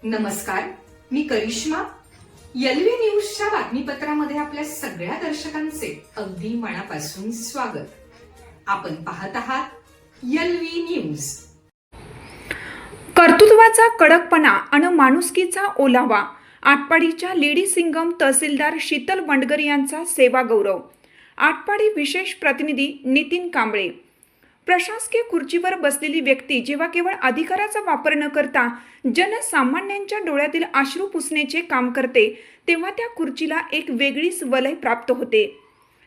नमस्कार, मी करिश्मा. एलव्ही न्यूजच्या बातमीपत्रामध्ये आपल्या सगळ्या दर्शकांचे अगदी मनापासून स्वागत. आपण पाहत आहात एलव्ही न्यूज. कर्तृत्वाचा कडकपणा आणि माणुसकीचा ओलावा. आटपाडीच्या लेडी सिंगम तहसीलदार शीतल बंडगर यांचा सेवा गौरव. आटपाडी विशेष प्रतिनिधी नितीन कांबळे. प्रशासकीय खुर्चीवर बसलेली व्यक्ती जेव्हा केवळ अधिकाराचा वापर न करता जनसामान्यांच्या डोळ्यातील अश्रू पुसण्याचे काम करते, तेव्हा त्या खुर्चीला एक वेगळीच वलय प्राप्त होते.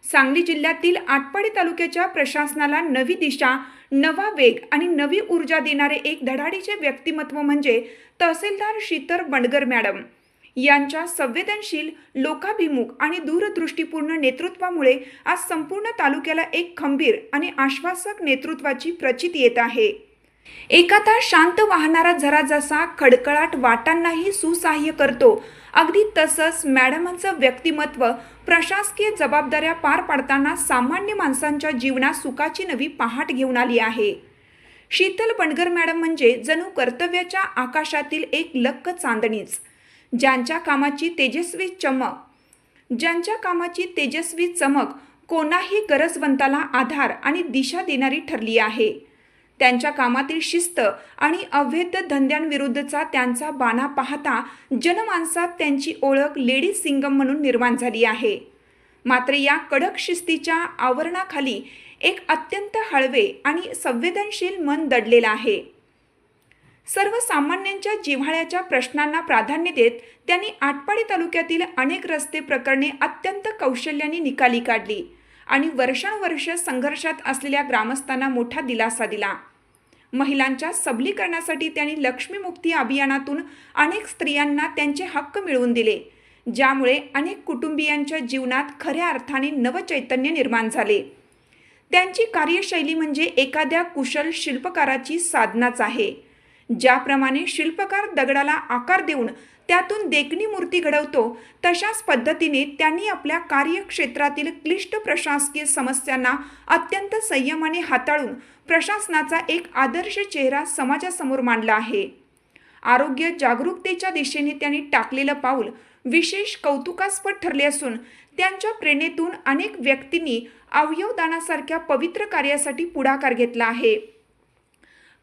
सांगली जिल्ह्यातील आटपाडी तालुक्याच्या प्रशासनाला नवी दिशा, नवा वेग आणि नवी ऊर्जा देणारे एक धडाडीचे व्यक्तिमत्व म्हणजे तहसीलदार शीतल बंडगर मॅडम. यांच्या संवेदनशील, लोकाभिमुख आणि दूरदृष्टीपूर्ण नेतृत्वामुळे आज संपूर्ण तालुक्याला एक खंबीर आणि आश्वासक नेतृत्वाची प्रचिती येत आहे. एखादा शांत वाहणारा झरा जसा खडखडाट वाटांनाही सुसहाय्य करतो, अगदी तसंच मॅडमांचं व्यक्तिमत्व प्रशासकीय जबाबदाऱ्या पार पाडताना सामान्य माणसांच्या जीवनात सुखाची नवी पहाट घेऊन आली आहे. शीतल बंडगर मॅडम म्हणजे जणू कर्तव्याच्या आकाशातील एक लख्ख चांदणीच, ज्यांच्या कामाची तेजस्वी चमक कोणाही गरजवंताला आधार आणि दिशा देणारी ठरली आहे. त्यांच्या कामातील शिस्त आणि अवैध धंद्यांविरुद्धचा त्यांचा बाणा पाहता जनमानसात त्यांची ओळख लेडी सिंगम म्हणून निर्माण झाली आहे. मात्र या कडक शिस्तीच्या आवरणाखाली एक अत्यंत हळवे आणि संवेदनशील मन दडलेलं आहे. सर्वसामान्यांच्या जिव्हाळ्याच्या प्रश्नांना प्राधान्य देत त्यांनी आटपाडी तालुक्यातील अनेक रस्ते प्रकरणे अत्यंत कौशल्याने निकाली काढली आणि वर्षानुवर्ष संघर्षात असलेल्या ग्रामस्थांना मोठा दिलासा दिला. महिलांच्या सबलीकरणासाठी त्यांनी लक्ष्मीमुक्ती अभियानातून अनेक स्त्रियांना त्यांचे हक्क मिळवून दिले, ज्यामुळे अनेक कुटुंबियांच्या जीवनात खऱ्या अर्थाने नवचैतन्य निर्माण झाले. त्यांची कार्यशैली म्हणजे एखाद्या कुशल शिल्पकाराची साधनाच आहे. ज्याप्रमाणे शिल्पकार दगडाला आकार देऊन त्यातून देखणी मूर्ती घडवतो, तशाच पद्धतीने त्यांनी आपल्या कार्यक्षेत्रातील क्लिष्ट प्रशासकीय समस्यांना अत्यंत संयमाने हाताळून प्रशासनाचा एक आदर्श चेहरा समाजासमोर मांडला आहे. आरोग्य जागरूकतेच्या दिशेने त्यांनी टाकलेलं पाऊल विशेष कौतुकास्पद ठरले असून त्यांच्या प्रेरणेतून अनेक व्यक्तींनी अवयवदानासारख्या पवित्र कार्यासाठी पुढाकार घेतला आहे.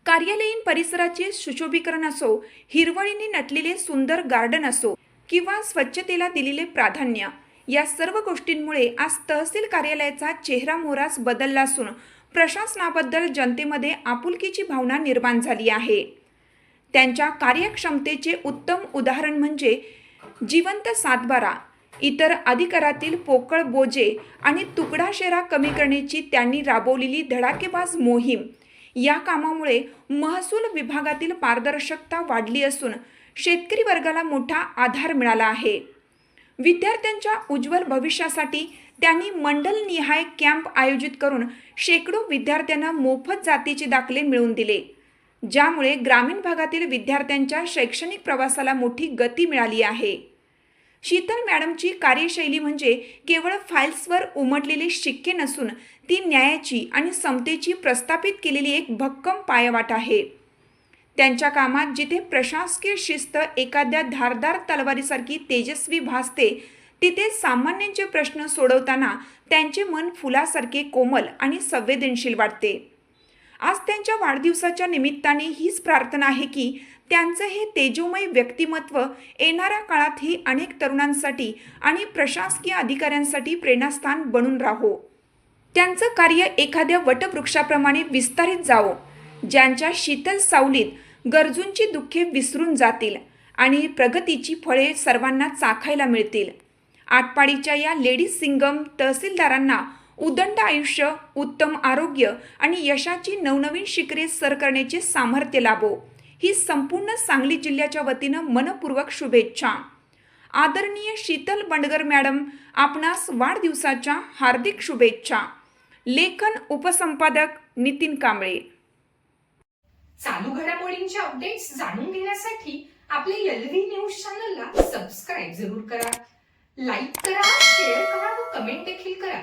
कार्यालयीन परिसराचे सुशोभीकरण असो, हिरवळीने नटलेले सुंदर गार्डन असो किंवा स्वच्छतेला दिलेले प्राधान्य, या सर्व गोष्टींमुळे आज तहसील कार्यालयाचा चेहरा मोहराच बदलला असून प्रशासनाबद्दल जनतेमध्ये आपुलकीची भावना निर्माण झाली आहे. त्यांच्या कार्यक्षमतेचे उत्तम उदाहरण म्हणजे जिवंत सातबारा, इतर अधिकारातील पोकळ बोजे आणि तुकडाशेरा कमी करण्याची त्यांनी राबवलेली धडाकेबाज मोहीम. या कामामुळे महसूल विभागातील पारदर्शकता वाढली असून शेतकरी वर्गाला मोठा आधार मिळाला आहे. विद्यार्थ्यांच्या उज्ज्वल भविष्यासाठी त्यांनी मंडलनिहाय कॅम्प आयोजित करून शेकडो विद्यार्थ्यांना मोफत जातीचे दाखले मिळवून दिले, ज्यामुळे ग्रामीण भागातील विद्यार्थ्यांच्या शैक्षणिक प्रवासाला मोठी गती मिळाली आहे. शीतल मॅडमची कार्यशैली म्हणजे केवळ फाईल्सवर उमटलेले शिक्के नसून ती न्यायाची आणि समतेची प्रस्थापित केलेली एक भक्कम पायवाट आहे. त्यांच्या कामात जिथे प्रशासकीय शिस्त एखाद्या धारदार तलवारीसारखी तेजस्वी भासते, तिथे सामान्यांचे प्रश्न सोडवताना त्यांचे मन फुलासारखे कोमल आणि संवेदनशील वाटते. आज त्यांच्या वाढदिवसाच्या निमित्ताने हीच प्रार्थना आहे की त्यांचं हे तेजोमय व्यक्तिमत्व येणाऱ्या काळातही अनेक तरुणांसाठी आणि प्रशासकीय अधिकाऱ्यांसाठी प्रेरणास्थान बनून राहो. त्यांचं कार्य एखाद्या वटवृक्षाप्रमाणे विस्तारित जावो, ज्यांच्या शीतल सावलीत गरजूंची दुःखे विसरून जातील आणि प्रगतीची फळे सर्वांना चाखायला मिळतील. आटपाडीच्या या लेडी सिंगम तहसीलदारांना उदंड आयुष्य, उत्तम आरोग्य आणि यशाची नवनवीन शिखरे सर करण्याचे सामर्थ्य लाभो, ही संपूर्ण सांगली जिल्ह्याच्या वतीनं मनपूर्वक शुभेच्छा. आदरणीय शीतल बंडगर मॅडम, आपणास वाढदिवसाच्या हार्दिक शुभेच्छा. लेखन उपसंपादक नितीन कांबळे. चालू घडामोडींचे अपडेट्स जाणून घेण्यासाठी आपल्या एलव्ही न्यूज चॅनलला सबस्क्राईब जरूर करा, लाईक करा, शेअर करा व कमेंट देखील करा.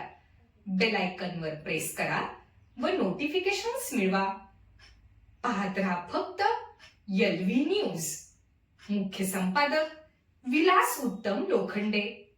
बेल आयकॉनवर प्रेस करा व नोटिफिकेशन्स मिळवा. पाहत रहा फक्त एलव्ही न्यूज. मुख्य संपादक विलास उत्तम लोखंडे.